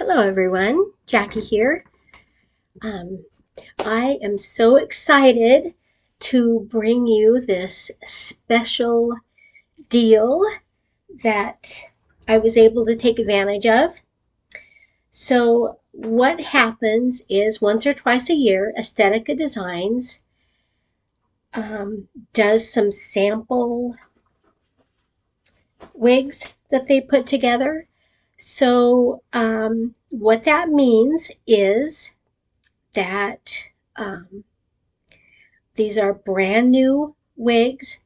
Hello everyone, Jackie here. Um, I am so excited to bring you this special deal that I was able to take advantage of. So what happens is once or twice a year, Estetica Designs does some sample wigs that they put together. So what that means is that these are brand new wigs.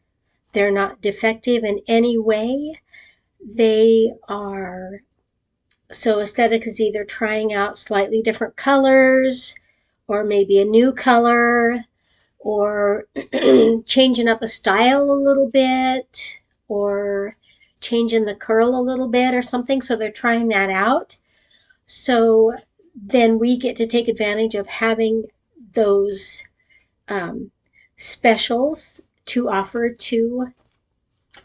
They're not defective in any way. They are, so aesthetic is either trying out slightly different colors or maybe a new color or changing up a style a little bit or changing the curl a little bit or something. So they're trying that out. So then we get to take advantage of having those specials to offer to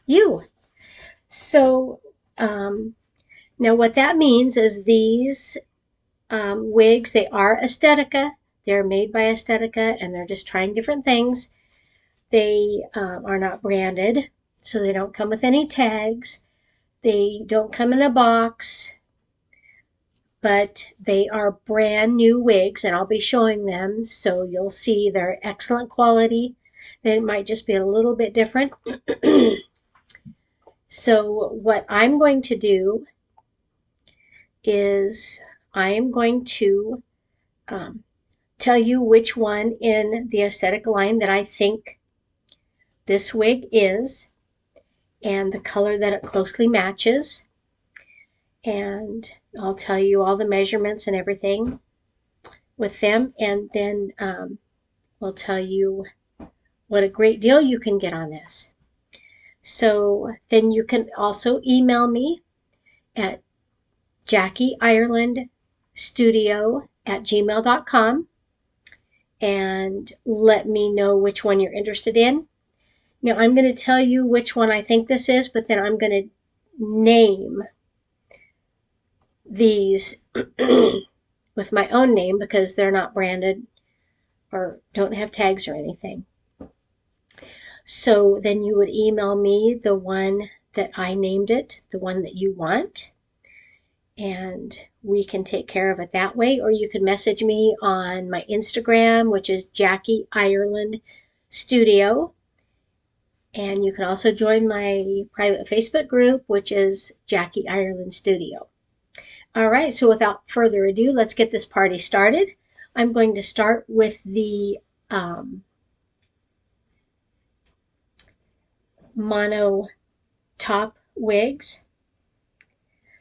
you. So now what that means is these wigs, they are Estetica. They're made by Estetica and they're just trying different things. They are not branded, so they don't come with any tags. They don't come in a box, but they are brand new wigs and I'll be showing them, so you'll see they're excellent quality. It might just be a little bit different. So what I'm going to do is I am going to tell you which one in the aesthetic line that I think this wig is and the color that it closely matches. And I'll tell you all the measurements and everything with them, and then we'll tell you what a great deal you can get on this. So then you can also email me at JackieIrelandStudio@gmail.com and let me know which one you're interested in. Now I'm going to tell you which one I think this is, but then I'm going to name these with my own name because they're not branded or don't have tags or anything. So then you would email me the one that I named it, the one that you want, and we can take care of it that way. Or you can message me on my Instagram, which is Jackie Ireland Studio. And you can also join my private Facebook group, which is Jackie Ireland Studio. All right, so without further ado, let's get this party started. I'm going to start with the mono top wigs.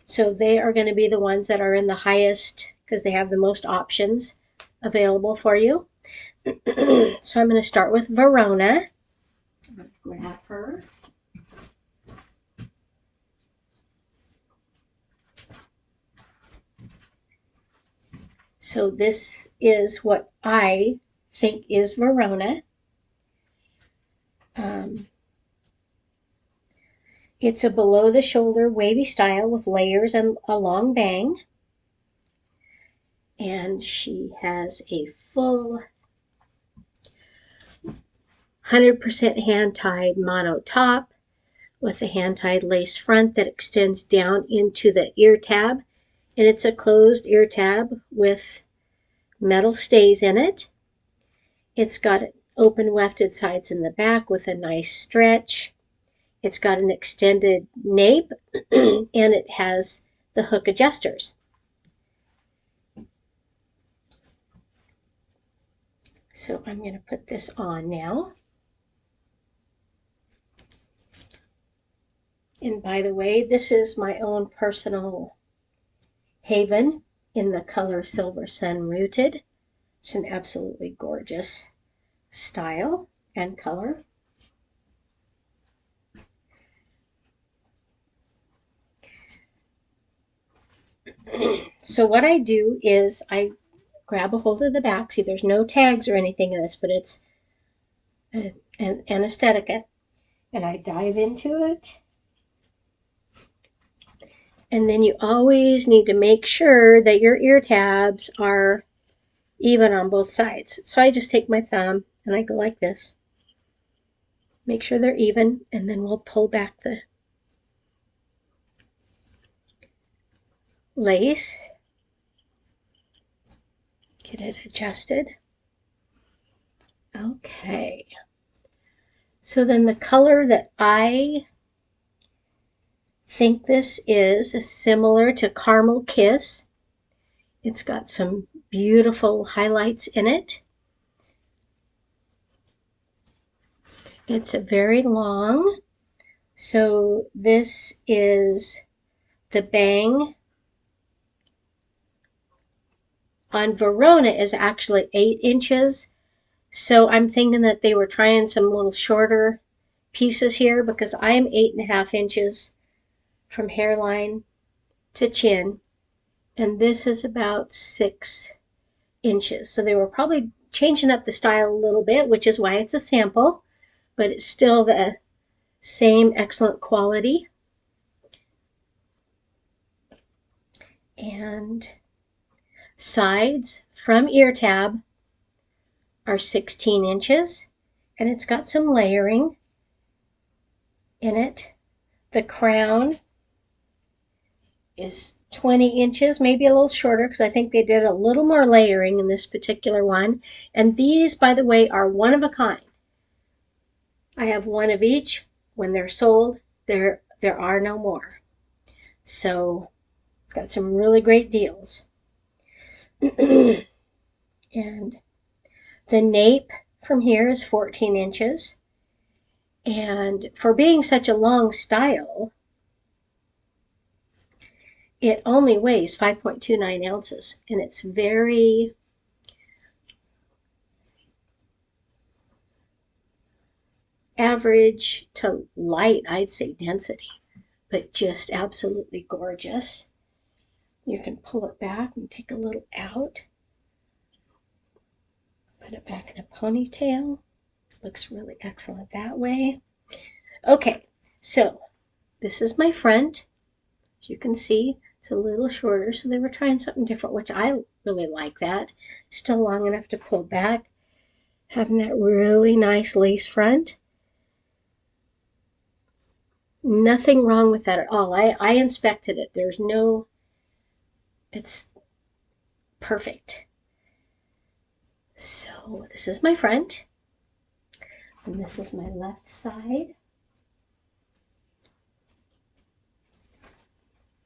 So they are going to be the ones that are in the highest because they have the most options available for you. So I'm going to start with Verona. Grab her. So this is what I think is Verona. It's a below the shoulder wavy style with layers and a long bang. And she has a full 100% hand-tied mono top with a hand-tied lace front that extends down into the ear tab. And it's a closed ear tab with metal stays in it. It's got open wefted sides in the back with a nice stretch. It's got an extended nape and it has the hook adjusters. So I'm going to put this on now. And by the way, this is my own personal Haven in the color Silver Sun Rooted. It's an absolutely gorgeous style and color. So what I do is I grab a hold of the back. See, there's no tags or anything in this, but it's an anesthetica. And I dive into it. And then you always need to make sure that your ear tabs are even on both sides. So I just take my thumb and I go like this. Make sure they're even, and then we'll pull back the lace. Get it adjusted. Okay. So then the color that I think this is similar to Caramel Kiss. It's got some beautiful highlights in it. It's a very long. So this is the bang on Verona is actually 8 inches. So I'm thinking that they were trying some little shorter pieces here because I'm 8.5 inches from hairline to chin. And this is about 6 inches. So they were probably changing up the style a little bit, which is why it's a sample, but it's still the same excellent quality. And sides from ear tab are 16 inches, and it's got some layering in it. The crown is 20 inches, maybe a little shorter because I think they did a little more layering in this particular one. And these, by the way, are one of a kind. I have one of each. When they're sold, there are no more. So got some really great deals. And the nape from here is 14 inches. And for being such a long style, it only weighs 5.29 ounces. And it's very average to light, I'd say, density, but just absolutely gorgeous. You can pull it back and take a little out. Put it back in a ponytail. Looks really excellent that way. Okay, so this is my front. As you can see, it's a little shorter, so they were trying something different, which I really like that. Still long enough to pull back. Having that really nice lace front. Nothing wrong with that at all. I inspected it. There's no, it's perfect. So this is my front, and this is my left side.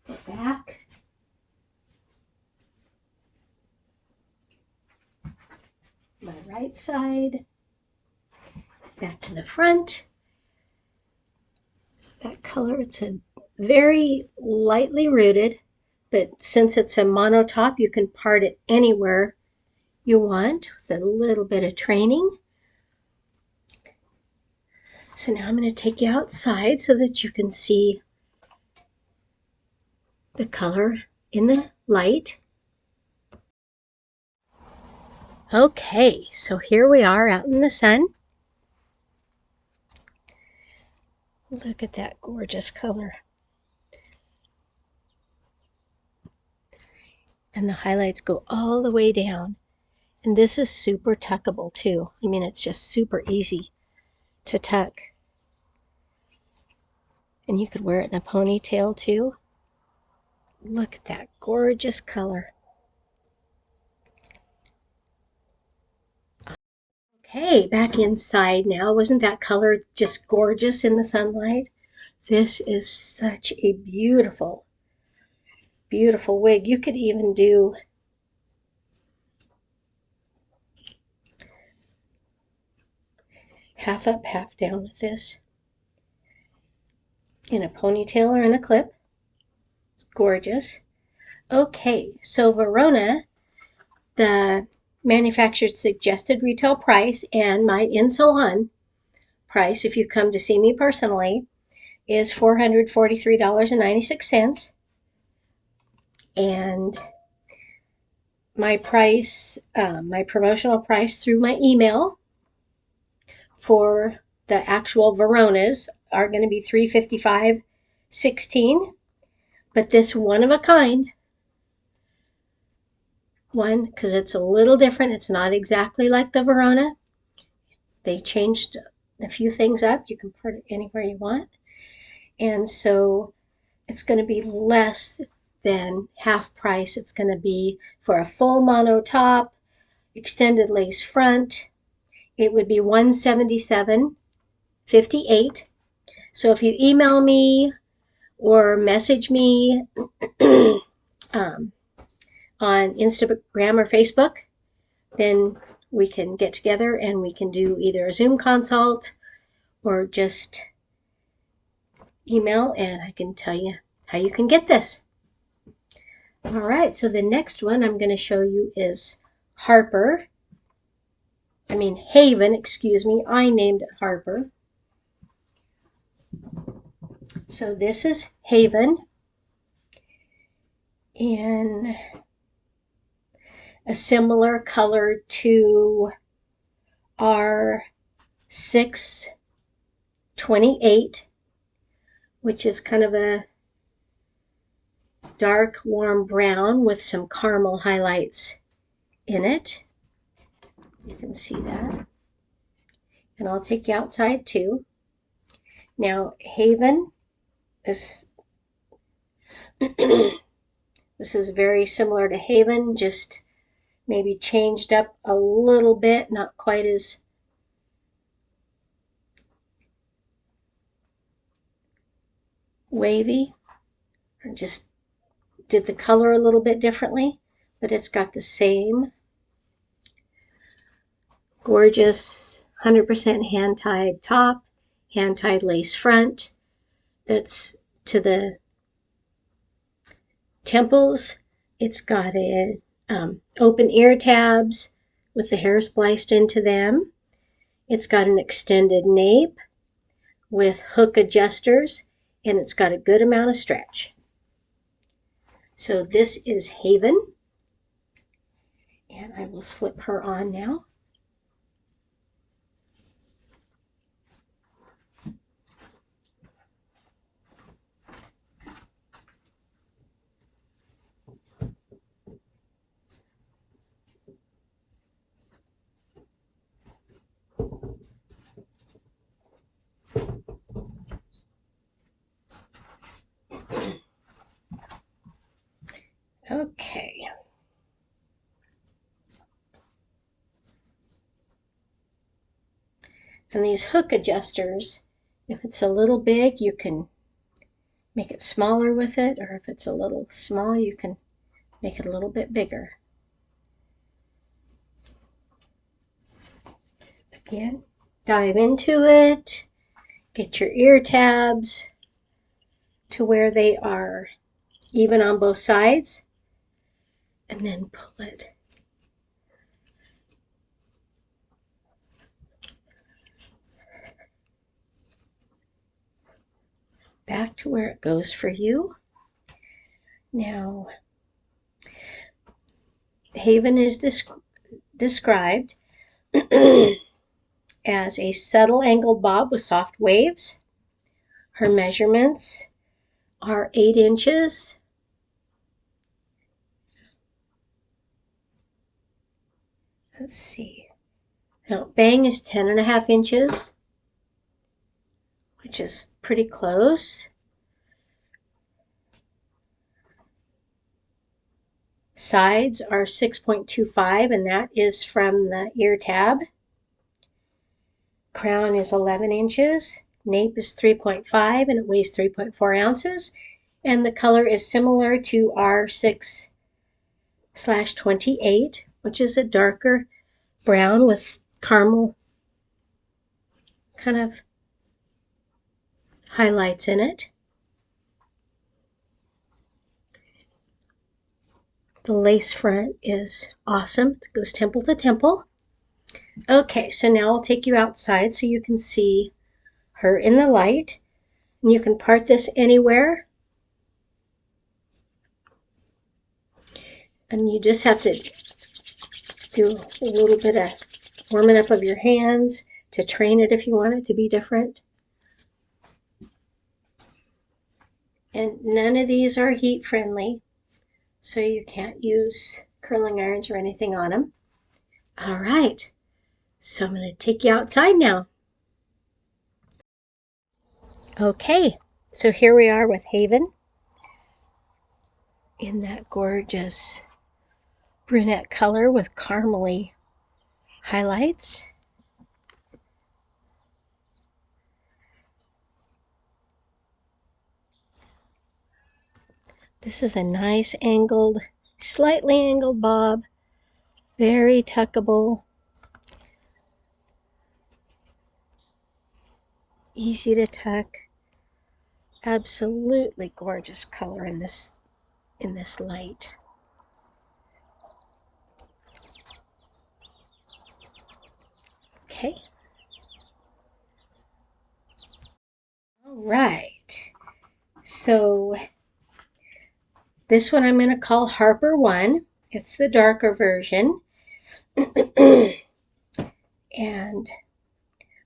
The back. My right side. Back to the front. That color, it's a very lightly rooted, but since it's a mono top, you can part it anywhere you want with a little bit of training. So now I'm going to take you outside so that you can see the color in the light. Okay, so here we are out in the sun. Look at that gorgeous color. And the highlights go all the way down. And this is super tuckable too. I mean, it's just super easy to tuck. And you could wear it in a ponytail too. Look at that gorgeous color. Okay, back inside now. Wasn't that color just gorgeous in the sunlight? This is such a beautiful, beautiful wig. You could even do half up, half down with this in a ponytail or in a clip. It's gorgeous. Okay, so Verona, the manufacturer's suggested retail price and my in-salon price, if you come to see me personally, is $443.96. And my price, my promotional price through my email for the actual Veronas are going to be $355.16. But this one-of-a-kind one, because it's a little different, it's not exactly like the Verona. They changed a few things up. You can put it anywhere you want. And so it's going to be less than half price. It's going to be for a full mono top, extended lace front. It would be $177.58. So if you email me or message me on Instagram or Facebook, then we can get together and we can do either a Zoom consult or just email, and I can tell you how you can get this. All right, so the next one I'm going to show you is Haven, excuse me. I named it Harper. So this is Haven in a similar color to our 628, which is kind of a dark warm brown with some caramel highlights in it. You can see that. And I'll take you outside too. Now, Haven is this is very similar to Haven, just maybe changed up a little bit, not quite as wavy, or just did the color a little bit differently, but it's got the same gorgeous 100% hand-tied top, hand-tied lace front that's to the temples. It's got a open ear tabs with the hair spliced into them. It's got an extended nape with hook adjusters, and it's got a good amount of stretch. So this is Haven, and I will flip her on now. Okay. And these hook adjusters, if it's a little big, you can make it smaller with it, or if it's a little small, you can make it a little bit bigger. Again, dive into it, get your ear tabs to where they are even on both sides, and then pull it back to where it goes for you. Now, Haven is described as a subtle angled bob with soft waves. Her measurements are 8 inches. Let's see. Now, bang is 10.5 inches, which is pretty close. Sides are 6.25, and that is from the ear tab. Crown is 11 inches. Nape is 3.5, and it weighs 3.4 ounces. And the color is similar to our 6/28, which is a darker brown with caramel kind of highlights in it. The lace front is awesome. It goes temple to temple. Okay, so now I'll take you outside so you can see her in the light. And you can part this anywhere. And you just have to do a little bit of warming up of your hands to train it if you want it to be different. And none of these are heat friendly, so you can't use curling irons or anything on them. All right, so I'm going to take you outside now. Okay, so here we are with Haven in that gorgeous brunette color with caramely highlights. This is a nice angled, slightly angled bob, very tuckable, easy to tuck. Absolutely gorgeous color in this light. Okay. All right. So this one I'm going to call Harper 1. It's the darker version. And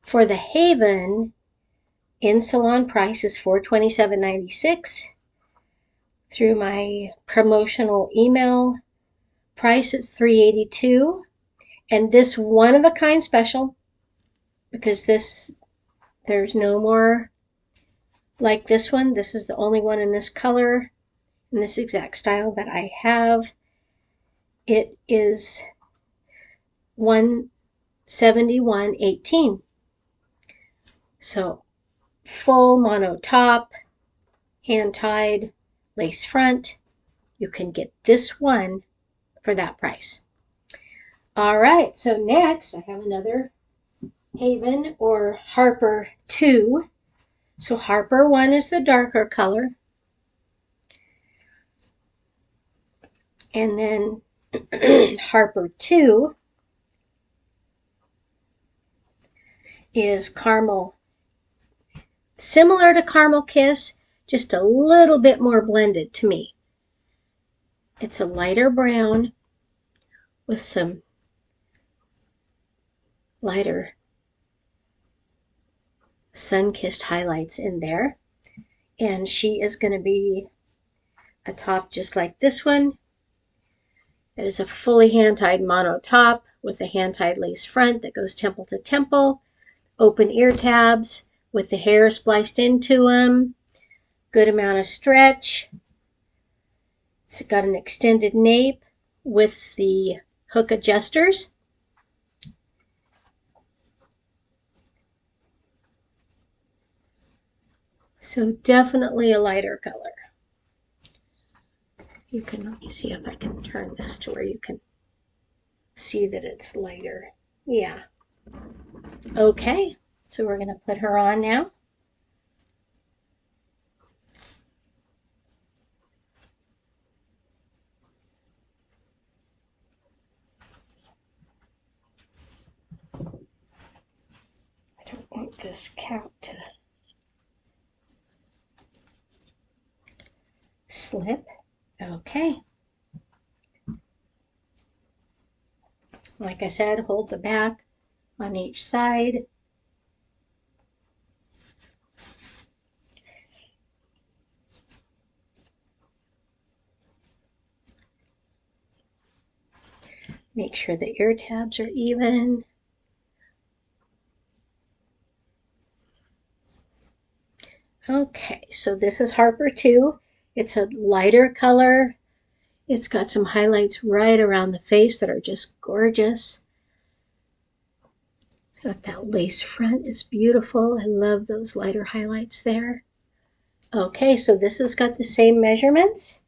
for the Haven, in salon price is $427.96. Through my promotional email price, it's $382. And this one of a kind special, because there's no more like this one. This is the only one in this color, in this exact style that I have. It is $171.18. So full mono top, hand tied, lace front. You can get this one for that price. All right, so next I have another Haven or Harper 2. So Harper 1 is the darker color. And then Harper 2 is caramel, similar to Caramel Kiss, just a little bit more blended to me. It's a lighter brown with some lighter sun-kissed highlights in there. And she is going to be a top just like this one. It is a fully hand-tied mono top with a hand-tied lace front that goes temple to temple, open ear tabs with the hair spliced into them, good amount of stretch. It's got an extended nape with the hook adjusters. So definitely a lighter color. You can, let me see if I can turn this to where you can see that it's lighter. Yeah. Okay, so we're going to put her on now. I don't want this cap to slip. Okay. Like I said, hold the back on each side. Make sure the ear tabs are even. Okay, so this is Harper 2. It's a lighter color. It's got some highlights right around the face that are just gorgeous. That lace front is beautiful. I love those lighter highlights there. Okay, so this has got the same measurements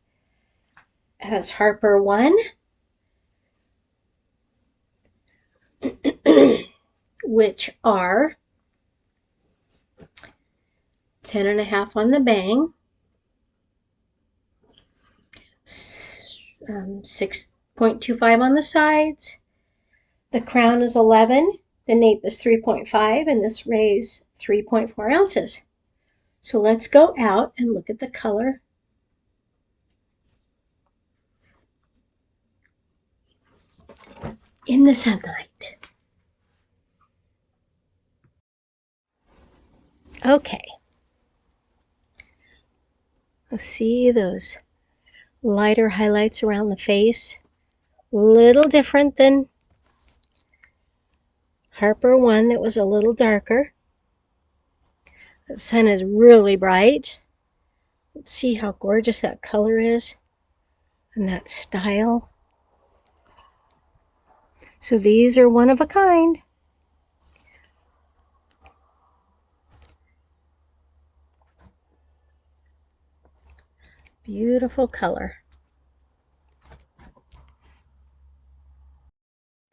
as Harper 1, which are 10.5 on the bang, 6.25 on the sides. The crown is 11, the nape is 3.5, and this raise 3.4 ounces. So let's go out and look at the color. In the sunlight. Okay. See those lighter highlights around the face? Little different than Harper 1 that was a little darker. The sun is really bright. Let's see how gorgeous that color is and that style. So these are one of a kind. Beautiful color.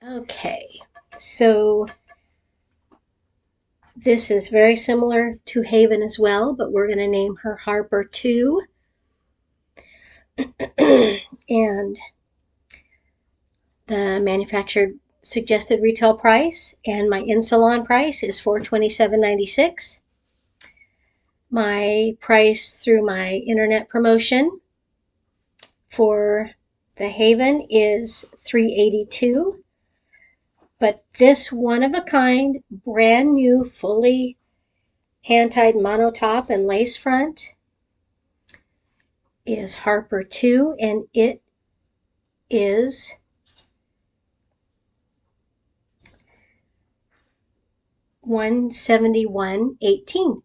Okay, so this is very similar to Haven as well, but we're going to name her Harper 2. And the manufactured suggested retail price and my in-salon price is $427.96. My price through my internet promotion for the Haven is $382. But this one of a kind, brand new, fully hand-tied mono top and lace front is Harper 2, and it is $171.18.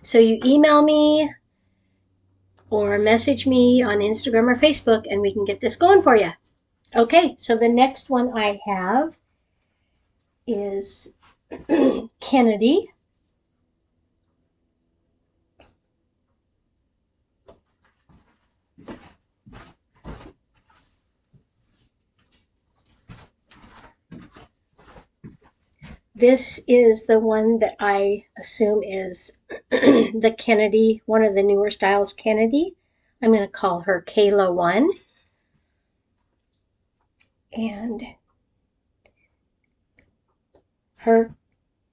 So you email me or message me on Instagram or Facebook and we can get this going for you. Okay, so the next one I have is Kennedy. This is the one that I assume is the Kennedy, one of the newer styles Kennedy. I'm going to call her Kayla 1. And her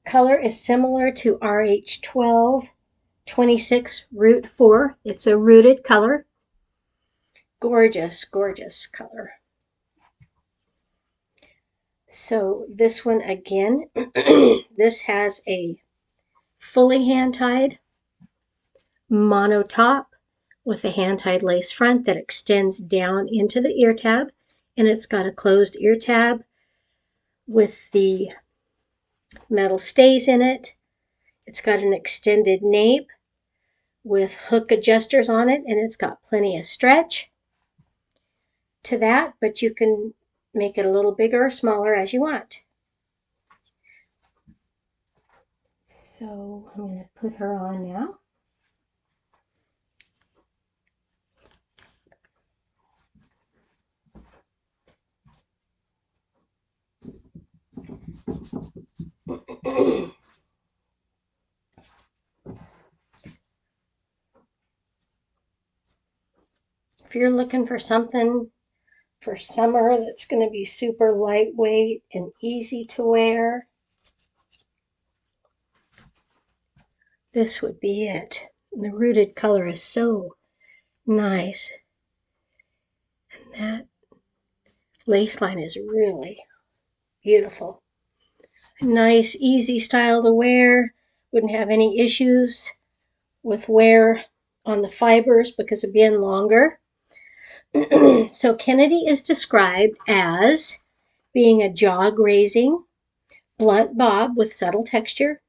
color is similar to RH12 26 Root 4. It's a rooted color. Gorgeous, gorgeous color. So this one again, this has a fully hand-tied mono top with a hand-tied lace front that extends down into the ear tab, and it's got a closed ear tab with the metal stays in it. It's got an extended nape with hook adjusters on it, and it's got plenty of stretch to that, but you can make it a little bigger or smaller as you want. So I'm going to put her on now. If you're looking for something for summer that's going to be super lightweight and easy to wear, this would be it. The rooted color is so nice. And that lace line is really beautiful. Nice, easy style to wear. Wouldn't have any issues with wear on the fibers because of being longer. So Kennedy is described as being a jaw-grazing, blunt bob with subtle texture.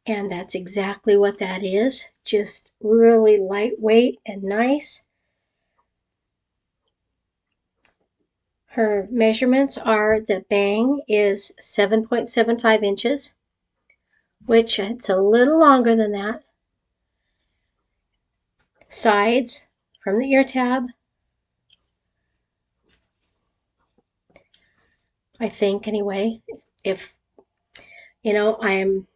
And that's exactly what that is. Just really lightweight and nice. Her measurements are the bang is 7.75 inches, which it's a little longer than that. Sides from the ear tab, I think anyway. If, I'm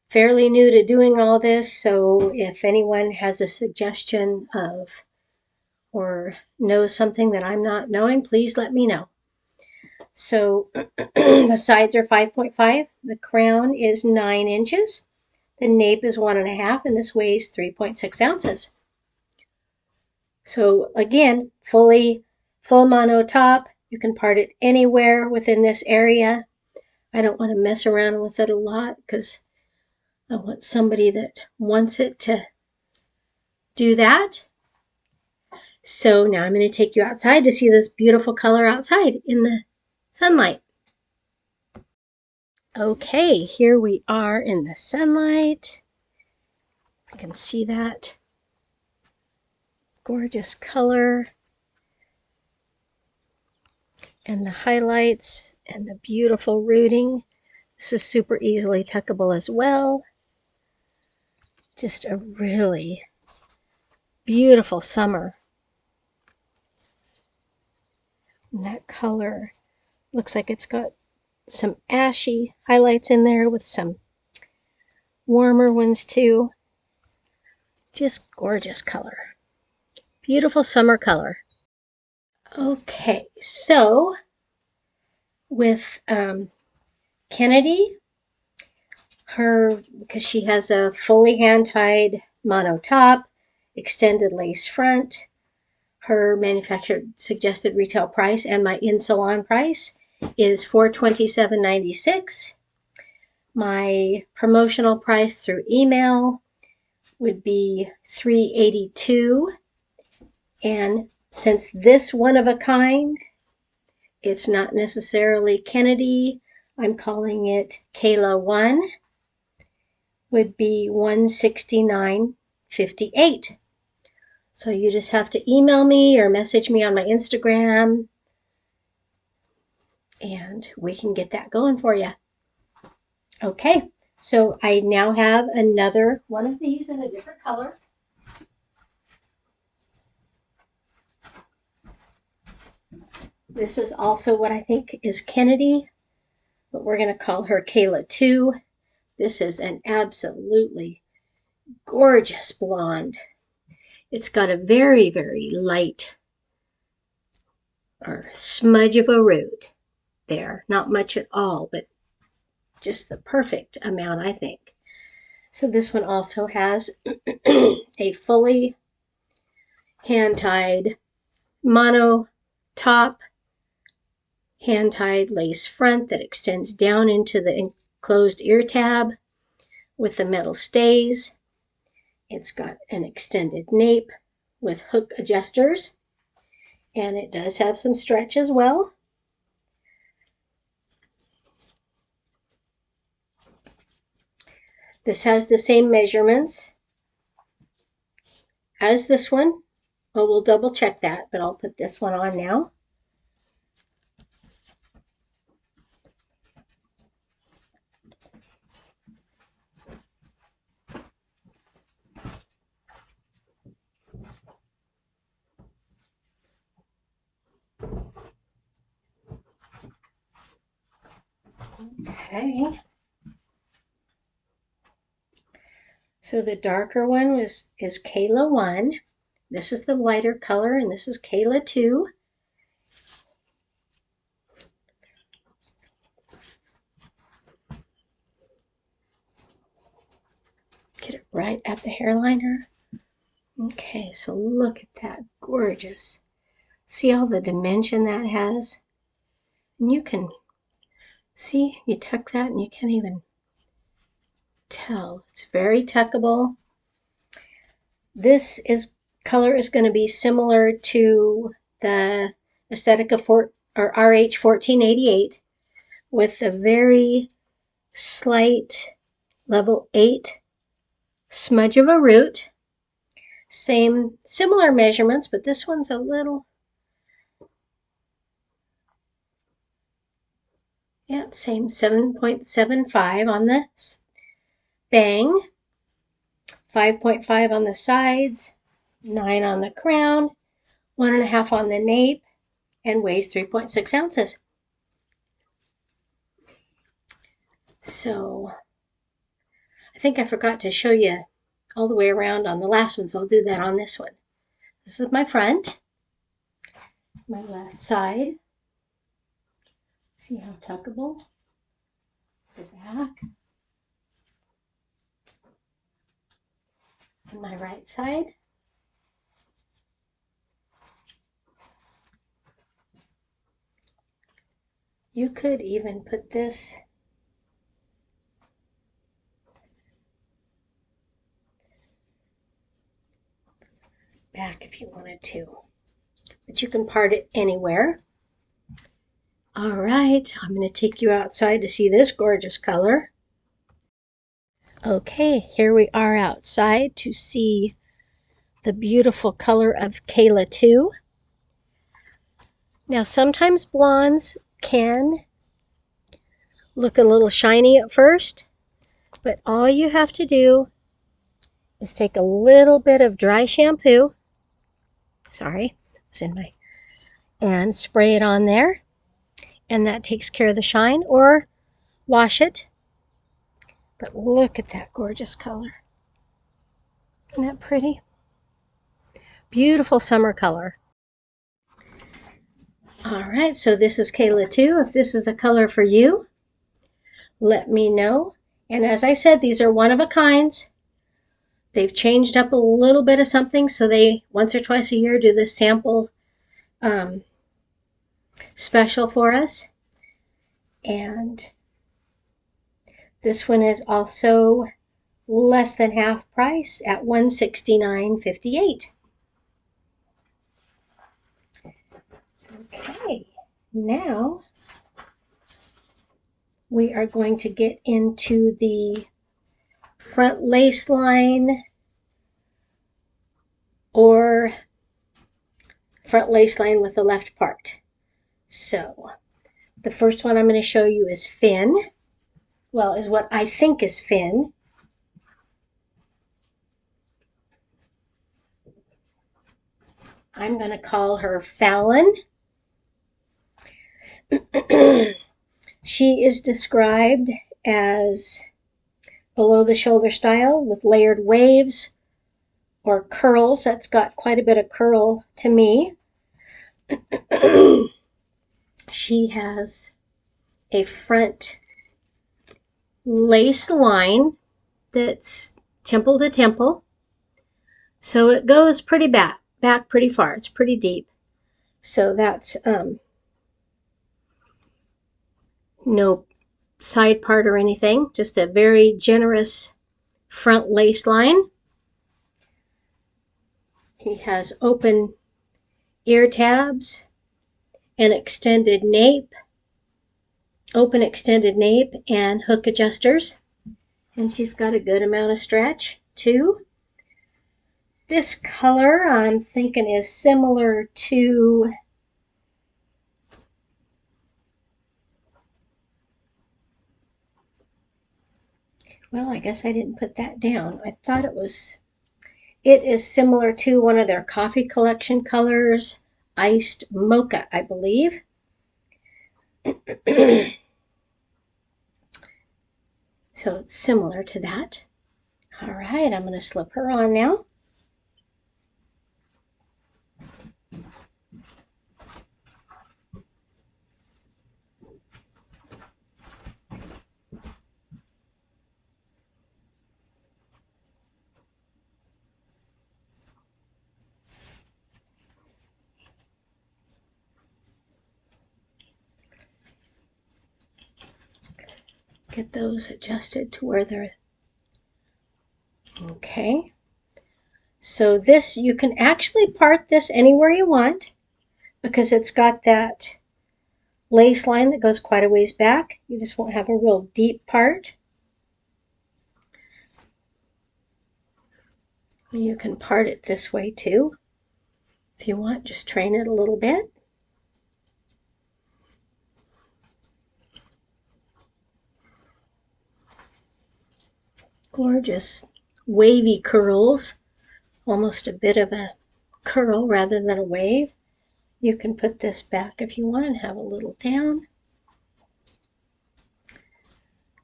fairly new to doing all this, so if anyone has a suggestion of or knows something that I'm not knowing, please let me know. So the sides are 5.5, the crown is 9 inches, the nape is 1.5, and this weighs 3.6 ounces. So again, full mono top. You can part it anywhere within this area. I don't want to mess around with it a lot because I want somebody that wants it to do that. So now I'm going to take you outside to see this beautiful color outside in the sunlight. Okay, here we are in the sunlight. You can see that gorgeous color and the highlights and the beautiful rooting. This is super easily tuckable as well. Just a really beautiful summer. And that color looks like it's got some ashy highlights in there with some warmer ones too. Just gorgeous color. Beautiful summer color. Okay, so with Kennedy, because she has a fully hand-tied mono top, extended lace front, her manufacturer suggested retail price and my in-salon price is $427.96. My promotional price through email would be $382. And since this one of a kind, it's not necessarily Kennedy, I'm calling it Kayla 1, would be $169.58. So you just have to email me or message me on my Instagram and we can get that going for you. Okay, so I now have another one of these in a different color. This is also what I think is Kennedy, but we're going to call her Kayla 2. This is an absolutely gorgeous blonde. It's got a very, very light or smudge of a root there. Not much at all, but just the perfect amount, I think. So this one also has a fully hand-tied mono top, hand-tied lace front that extends down into the enclosed ear tab with the metal stays. It's got an extended nape with hook adjusters, and it does have some stretch as well. This has the same measurements as this one. Well, we'll double check that, but I'll put this one on now. Okay. So the darker one is Kayla 1. This is the lighter color, and this is Kayla 2. Get it right at the hairliner. Okay, so look at that, gorgeous. See all the dimension that has? And you can see, you tuck that and you can't even tell. It's very tuckable. This color is going to be similar to the estetica RH 1488 with a very slight level 8 smudge of a root. Similar measurements, but this one's a little, yeah, same 7.75 on the bang, 5.5 on the sides, 9 on the crown, 1.5 on the nape, and weighs 3.6 ounces. So I think I forgot to show you all the way around on the last one, so I'll do that on this one. This is my front, my left side. See how tuckable? The back. And my right side. You could even put this back if you wanted to. But you can part it anywhere. All right, I'm going to take you outside to see this gorgeous color. Okay, here we are outside to see the beautiful color of Kayla 2. Now, sometimes blondes can look a little shiny at first, but all you have to do is take a little bit of dry shampoo, and spray it on there, and that takes care of the shine, or wash it. But look at that gorgeous color. Isn't that pretty? Beautiful summer color. All right, so this is Kayla 2. If this is the color for you, let me know. And as I said, these are one of a kinds. They've changed up a little bit of something, so they once or twice a year do this sample special for us. And this one is also less than half price at $169.58. Okay, now we are going to get into the front lace line or front lace line with the left part. So the first one I'm going to show you is Finn. Well, is what I think is Finn. I'm going to call her Fallon. She is described as below the shoulder style with layered waves or curls. That's got quite a bit of curl to me. She has a front lace line that's temple to temple. So it goes pretty back pretty far. It's pretty deep. So that's no side part or anything, just a very generous front lace line. He has open ear tabs, an extended nape, open extended nape, and hook adjusters. And she's got a good amount of stretch too. This color I'm thinking is similar to well, I guess I didn't put that down. I thought it is similar to one of their coffee collection colors, iced mocha, I believe. So it's similar to that. All right, I'm going to slip her on now. Get those adjusted to where they're okay. So this, you can actually part this anywhere you want because it's got that lace line that goes quite a ways back. You just won't have a real deep part. You can part it this way too. If you want, just train it a little bit. Gorgeous wavy curls, almost a bit of a curl rather than a wave. You can put this back if you want and have a little down.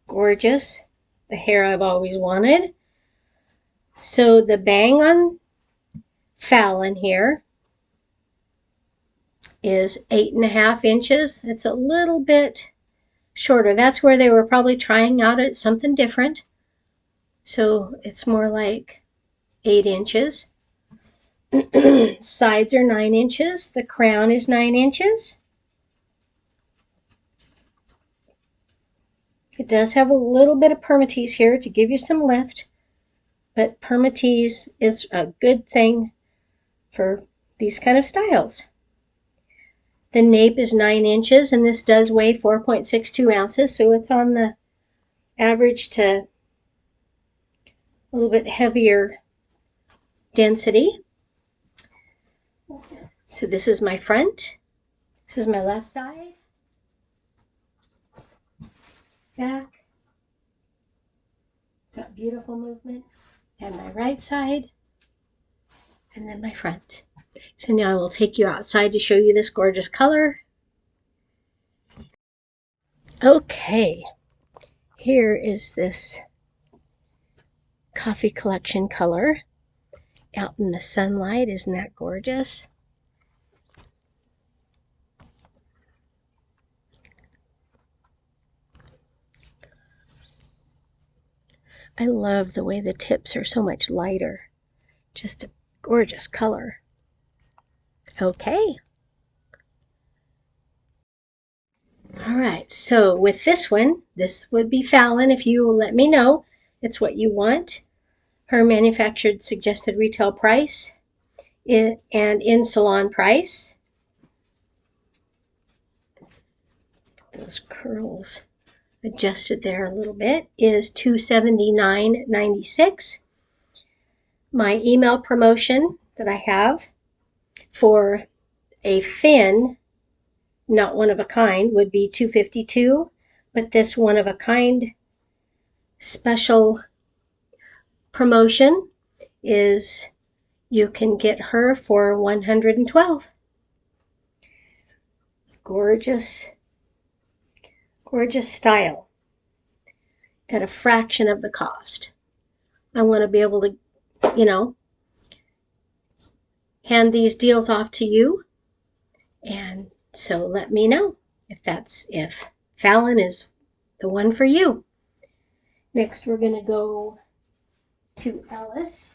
Gorgeous. The hair I've always wanted. So the bang on Fallon here is 8.5 inches. It's a little bit shorter. That's where they were probably trying out something different. So it's more like 8 inches. Sides are 9 inches. The crown is 9 inches. It does have a little bit of permatease here to give you some lift, but permatease is a good thing for these kind of styles. The nape is 9 inches, and this does weigh 4.62 ounces, so it's on the average to a little bit heavier density. So this is my front. This is my left side. Back. Got beautiful movement. And my right side. And then my front. So now I will take you outside to show you this gorgeous color. Okay, here is this coffee collection color out in the sunlight. Isn't that gorgeous? I love the way the tips are so much lighter. Just a gorgeous color. Okay. All right, so with this one, this would be Fallon if you will let me know it's what you want. Her manufactured suggested retail price and in salon price. Those curls adjusted there a little bit is $279.96. My email promotion that I have for a thin, not one of a kind, would be $252, but this one of a kind special promotion is you can get her for $112. Gorgeous, gorgeous style at a fraction of the cost. I want to be able to, hand these deals off to you, and so let me know if Fallon is the one for you. Next, we're going to go to Ellis.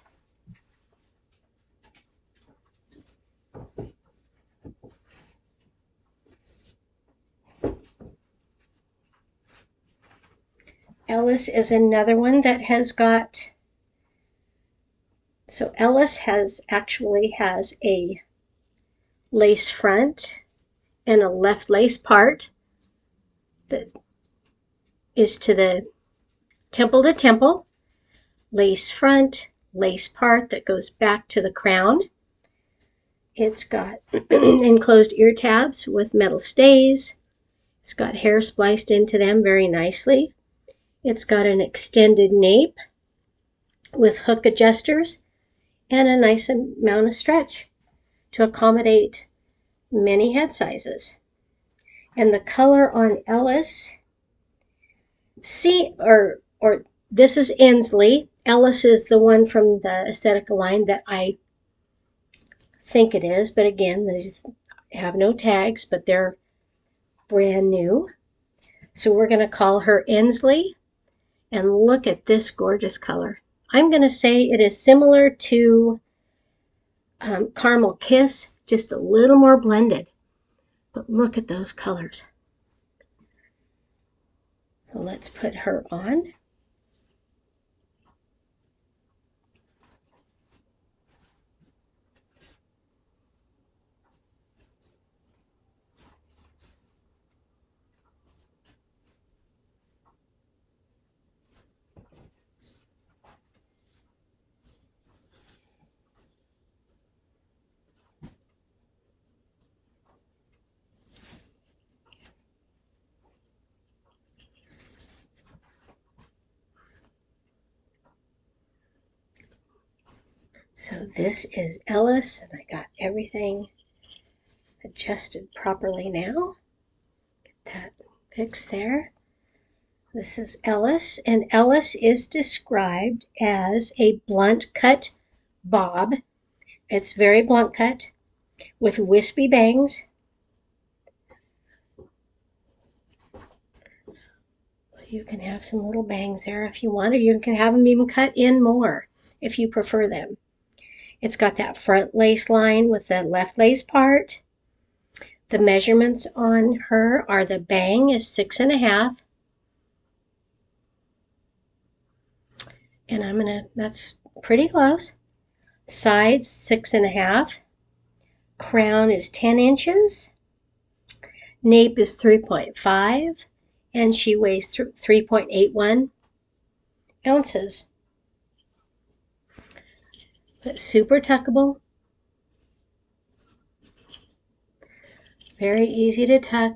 Ellis is another one that has got, so Ellis actually has a lace front and a left lace part that is to the temple, lace front, lace part that goes back to the crown. It's got enclosed ear tabs with metal stays. It's got hair spliced into them very nicely. It's got an extended nape with hook adjusters and a nice amount of stretch to accommodate many head sizes. And the color on Ellis, this is Inslee. Ellis is the one from the Estetica line that I think it is, but again, these have no tags, but they're brand new. So we're going to call her Inslee, and look at this gorgeous color. I'm going to say it is similar to Caramel Kiss, just a little more blended, but look at those colors. So let's put her on. So this is Ellis, and I got everything adjusted properly now. Get that fixed there. This is Ellis, and Ellis is described as a blunt cut bob. It's very blunt cut with wispy bangs. You can have some little bangs there if you want, or you can have them even cut in more if you prefer them. It's got that front lace line with the left lace part. The measurements on her are the bang is 6.5. And that's pretty close. Sides 6.5. Crown is 10 inches. Nape is 3.5. And she weighs 3.81 ounces. But super tuckable. Very easy to tuck.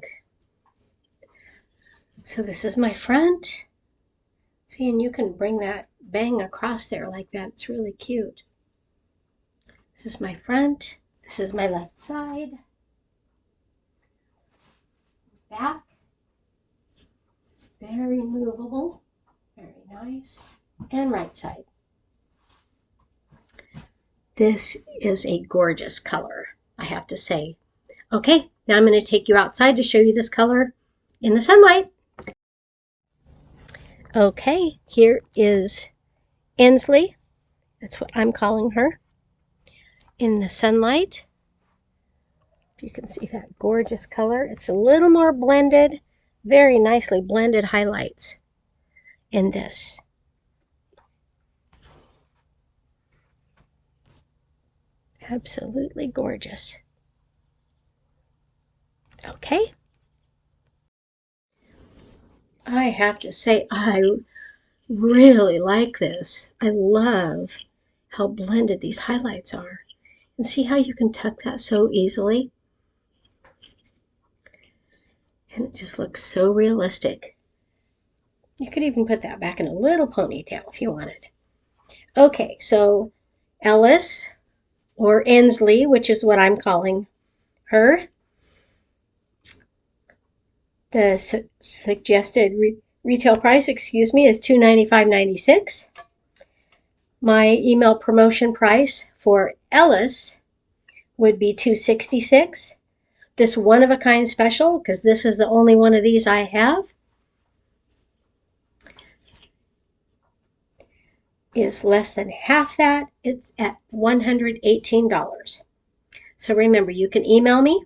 So this is my front. See, and you can bring that bang across there like that. It's really cute. This is my front. This is my left side. Back. Very movable. Very nice. And right side. This is a gorgeous color, I have to say. Okay, now I'm going to take you outside to show you this color in the sunlight. Okay, here is Inslee. That's what I'm calling her. In the sunlight. You can see that gorgeous color. It's a little more blended, very nicely blended highlights in this. Absolutely gorgeous. Okay. I have to say, I really like this. I love how blended these highlights are. And see how you can tuck that so easily? And it just looks so realistic. You could even put that back in a little ponytail if you wanted. Okay, so Ellis, or Inslee, which is what I'm calling her. The suggested retail price, is $295.96. My email promotion price for Ellis would be $266. This one-of-a-kind special, because this is the only one of these I have, is less than half that. It's at $118. So remember, you can email me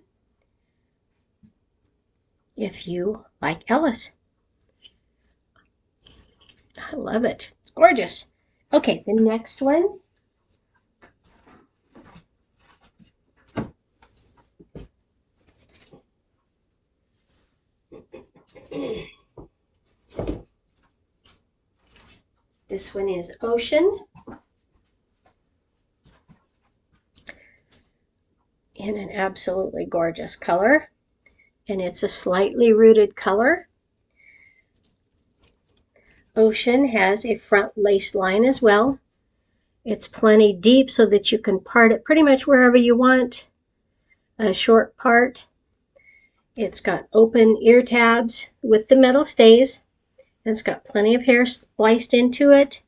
if you like Ellis. I love it. It's gorgeous. Okay, the next one. This one is Ocean. In an absolutely gorgeous color. And it's a slightly rooted color. Ocean has a front lace line as well. It's plenty deep so that you can part it pretty much wherever you want. A short part. It's got open ear tabs with the metal stays. And it's got plenty of hair spliced into it.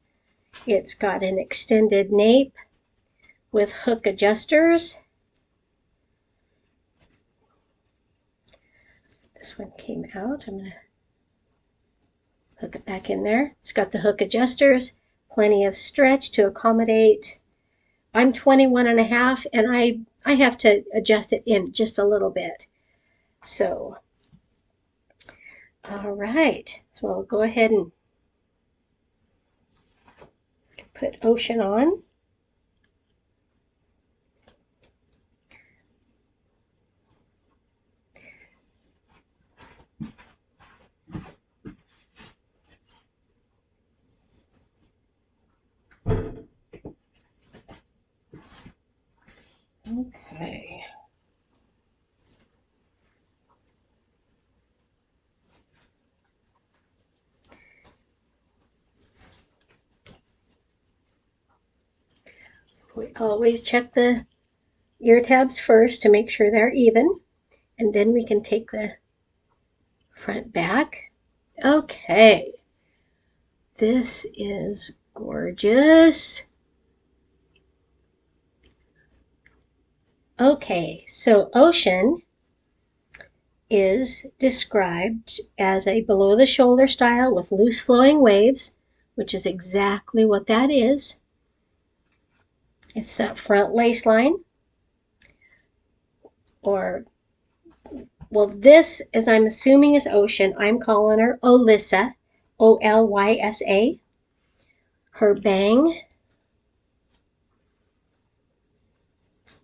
It's got an extended nape with hook adjusters. This one came out. I'm going to hook it back in there. It's got the hook adjusters, plenty of stretch to accommodate. I'm 21.5 and I have to adjust it in just a little bit. So, all right. So I'll go ahead and put Ocean on. Okay. We always check the ear tabs first to make sure they're even, and then we can take the front back. Okay. This is gorgeous. Okay, so Ocean is described as a below-the-shoulder style with loose flowing waves, which is exactly what that is. It's that front lace line. Or, well, this, as I'm assuming, is Ocean. I'm calling her Olysa, O-L-Y-S-A. Her bang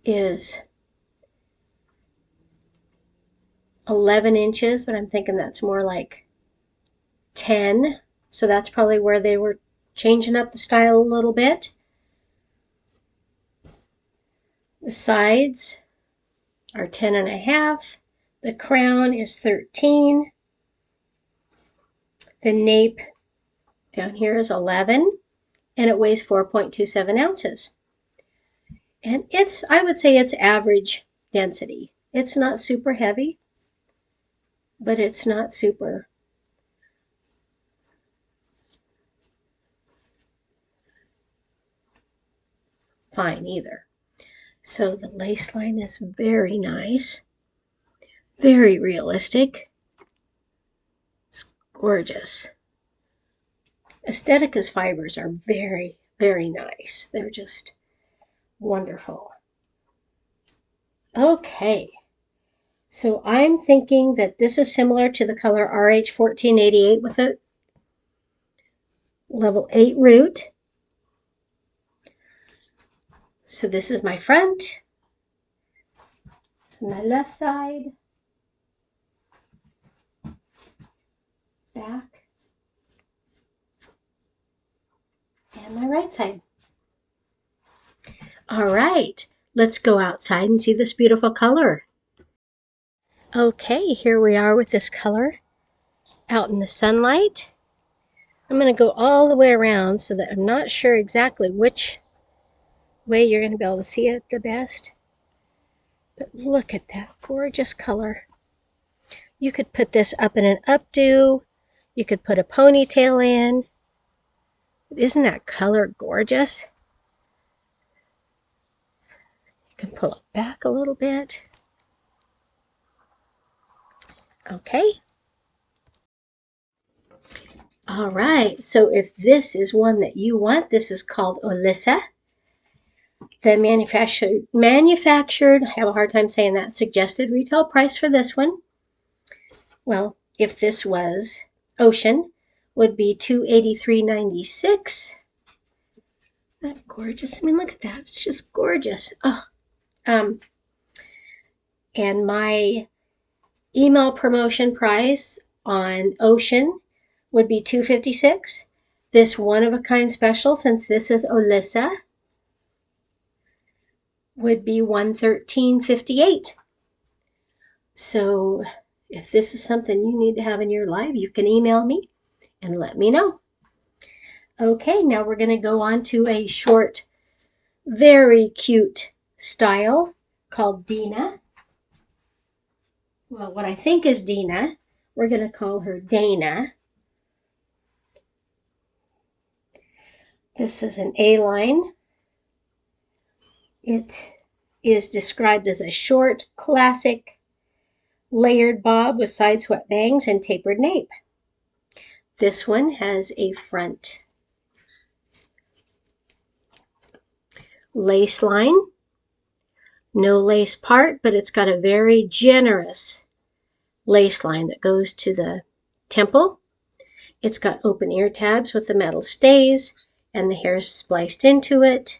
is 11 inches, but I'm thinking that's more like 10. So that's probably where they were changing up the style a little bit. The sides are 10 and a half. The crown is 13. The nape down here is 11, and it weighs 4.27 ounces. And I would say it's average density. It's not super heavy, but it's not super fine either. So the lace line is very nice, very realistic. It's gorgeous. Estetica's fibers are very, very nice. They're just wonderful. Okay, so I'm thinking that this is similar to the color RH1488 with a level 8 root. So this is my front. This is my left side. Back. And my right side. All right, let's go outside and see this beautiful color. Okay, here we are with this color out in the sunlight. I'm going to go all the way around so that I'm not sure exactly which way you're going to be able to see it the best. But look at that gorgeous color. You could put this up in an updo. You could put a ponytail in. Isn't that color gorgeous? You can pull it back a little bit. Okay. All right, so if this is one that you want, this is called Olissa. The manufactured, I have a hard time saying that, suggested retail price for this one, well, if this was Ocean, would be $283.96. Isn't that gorgeous? I mean, look at that. It's just gorgeous. Oh, and my email promotion price on Ocean would be $256. This one-of-a-kind special, since this is Olissa, would be $113.58. So if this is something you need to have in your life, you can email me and let me know. Okay, now we're going to go on to a short, very cute style called Dina. Well, what I think is Dina, we're going to call her Dana. This is an A-line. It is described as a short, classic, layered bob with side swept bangs and tapered nape. This one has a front lace line. No lace part, but it's got a very generous lace line that goes to the temple. It's got open ear tabs with the metal stays and the hair spliced into it.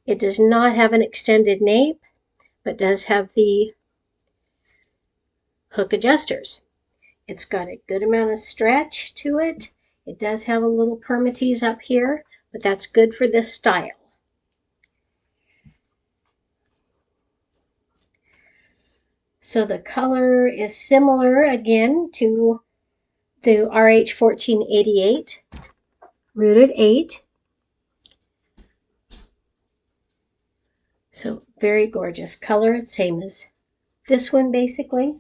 It does not have an extended nape, but does have the hook adjusters. It's got a good amount of stretch to it. It does have a little permatease up here, but that's good for this style. So the color is similar again to the RH1488, rooted 8. So very gorgeous color, same as this one basically.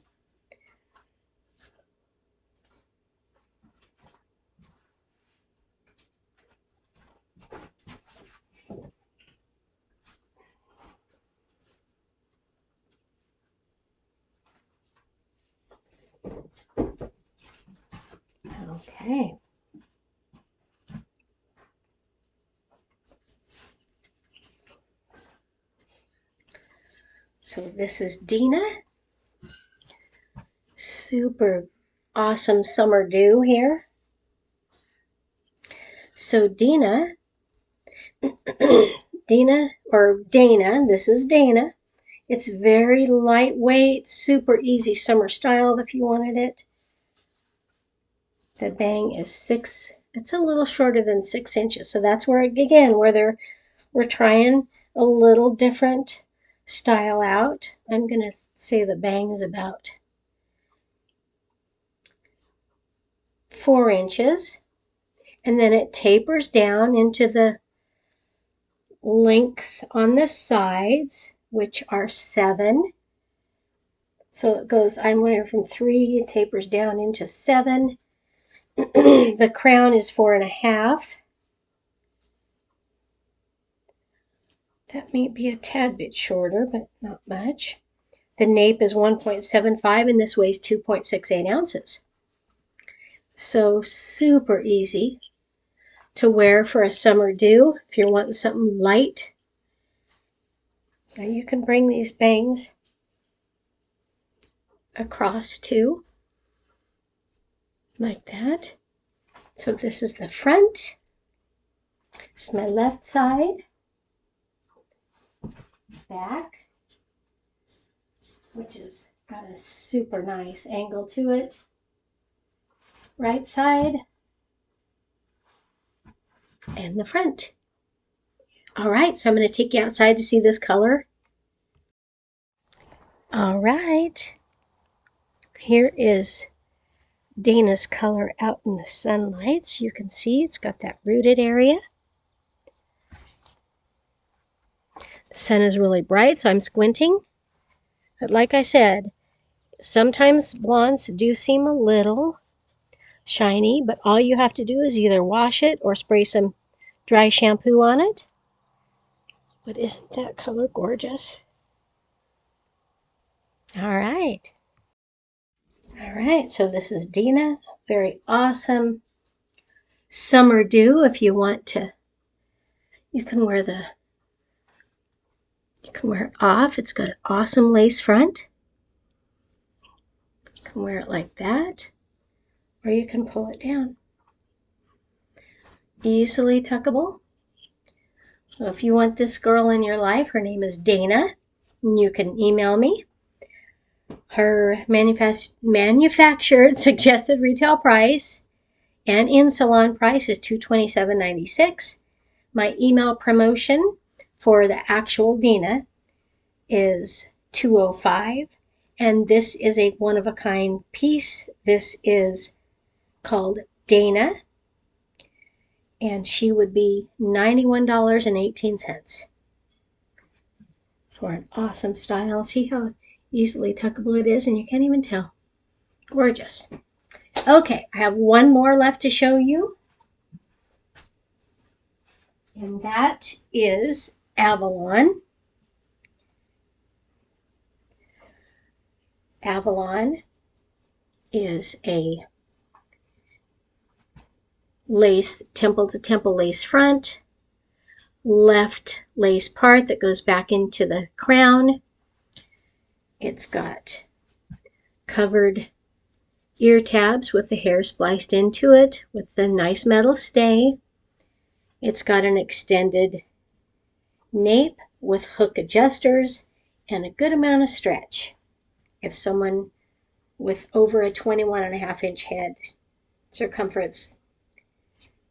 Okay. So this is Dina. Super awesome summer dew here. So Dina, Dina or Dana, this is Dana, It's very lightweight, super easy summer style if you wanted it. The bang is it's a little shorter than 6 inches. So that's where, again, where we're trying a little different style out. I'm going to say the bang is about 4 inches. And then it tapers down into the length on the sides, which are 7. So it goes, I'm wondering from 3, it tapers down into 7. The crown is 4.5. That may be a tad bit shorter, but not much. The nape is 1.75, and this weighs 2.68 ounces. So super easy to wear for a summer do if you're wanting something light. Now you can bring these bangs across too, like that. So this is the front. This is my left side. Back, which has got a super nice angle to it. Right side. And the front. All right, so I'm going to take you outside to see this color. All right. Here is Dana's color out in the sunlight. So you can see it's got that rooted area. The sun is really bright, so I'm squinting. But like I said, sometimes blondes do seem a little shiny, but all you have to do is either wash it or spray some dry shampoo on it. But isn't that color gorgeous? All right. All right, so this is Dina. Very awesome summer do if you want to. You can wear it off. It's got an awesome lace front. You can wear it like that, or you can pull it down. Easily tuckable. So if you want this girl in your life, her name is Dana, and you can email me. Her manufactured suggested retail price and in-salon price is $227.96. My email promotion for the actual Dina is $205, and this is a one-of-a-kind piece. This is called Dana, and she would be $91.18 for an awesome style. See how easily tuckable it is, and you can't even tell. Gorgeous. Okay, I have one more left to show you, and that is Avalon. Avalon is a lace, temple to temple lace front, left lace part that goes back into the crown. It's got covered ear tabs with the hair spliced into it with the nice metal stay. It's got an extended nape with hook adjusters and a good amount of stretch if someone with over a 21.5-inch head circumference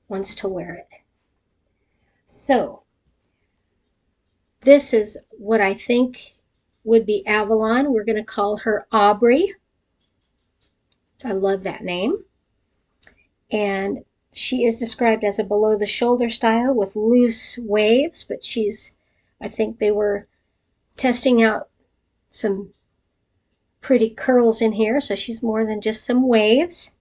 wants to wear it. So this is what I think would be Avalon. We're going to call her Aubrey. I love that name. And she is described as a below the shoulder style with loose waves, but I think they were testing out some pretty curls in here, so she's more than just some waves.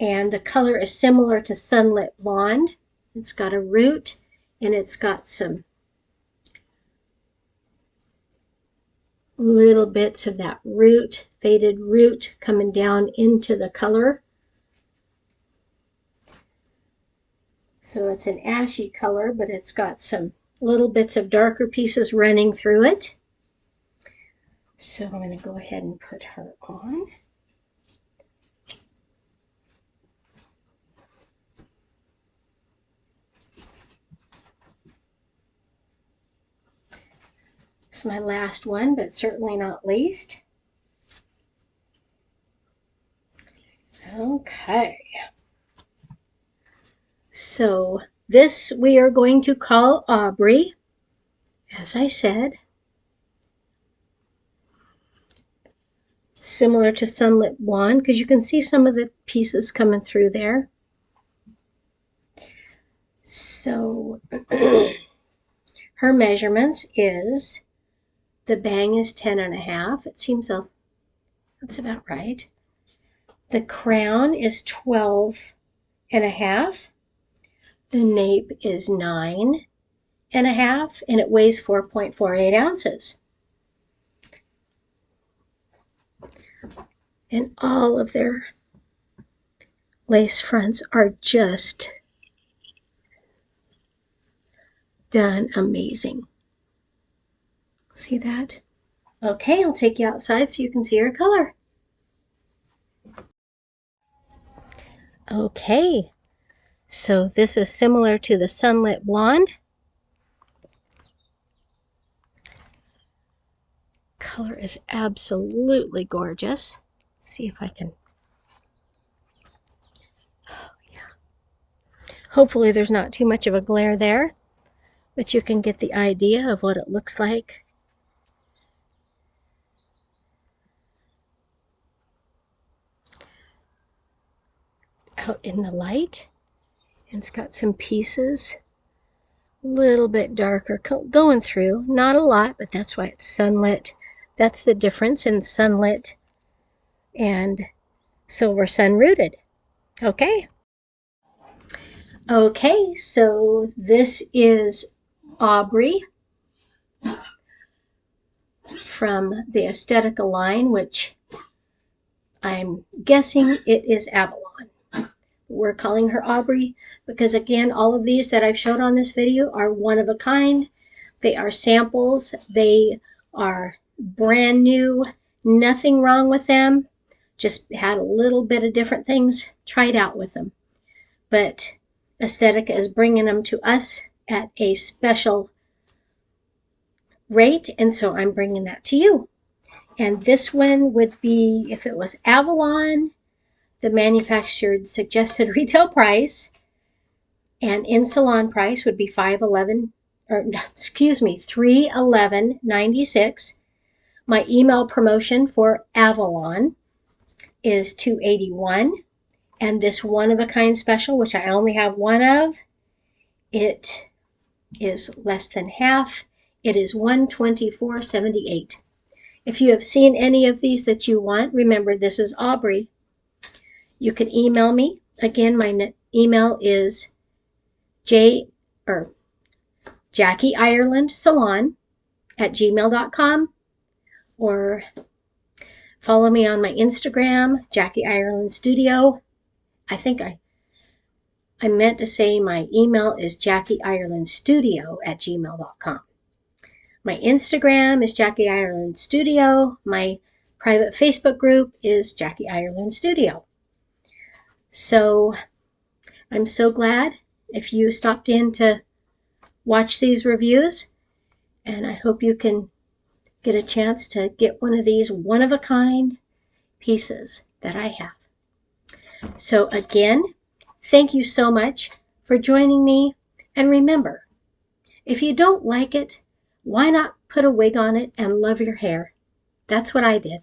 And the color is similar to Sunlit Blonde. It's got a root, and it's got some little bits of that root, faded root coming down into the color. So it's an ashy color, but it's got some little bits of darker pieces running through it. So I'm going to go ahead and put her on. This is my last one, but certainly not least. Okay. So this we are going to call Aubrey, as I said. Similar to Sunlit Blonde, because you can see some of the pieces coming through there. So her measurements is, the bang is 10.5. It seems that's about right. The crown is 12.5. The nape is 9.5, and it weighs 4.48 ounces. And all of their lace fronts are just done amazing. See that? Okay, I'll take you outside so you can see her color. Okay, so this is similar to the Sunlit Blonde. Color is absolutely gorgeous. Let's see if I can. Oh, yeah. Hopefully there's not too much of a glare there, but you can get the idea of what it looks like. Out in the light. And it's got some pieces a little bit darker going through. Not a lot, but that's why it's sunlit. That's the difference in sunlit and silver sun rooted. Okay. Okay, so this is Aubrey from the Estetica line, which I'm guessing it is Avalon. We're calling her Aubrey because, again, all of these that I've showed on this video are one of a kind. They are samples. They are brand new. Nothing wrong with them. Just had a little bit of different things tried out with them. But Estetica is bringing them to us at a special rate, and so I'm bringing that to you. And this one would be, if it was Avalon, the manufactured suggested retail price and in salon price would be $311.96. My email promotion for Avalon is $281, and this one of a kind special, which I only have one of, it is less than half. It is $124.78. If you have seen any of these that you want, remember this is Aubrey. You can email me. Again, my email is Jackie Ireland Salon at gmail.com, or follow me on my Instagram, Jackie Ireland Studio. I think I meant to say my email is JackieIrelandStudio at gmail.com. My Instagram is Jackie Ireland Studio. My private Facebook group is Jackie Ireland Studio. So I'm so glad if you stopped in to watch these reviews, and I hope you can get a chance to get one of these one-of-a-kind pieces that I have. So again, thank you so much for joining me, and remember, if you don't like it, why not put a wig on it and love your hair? That's what I did.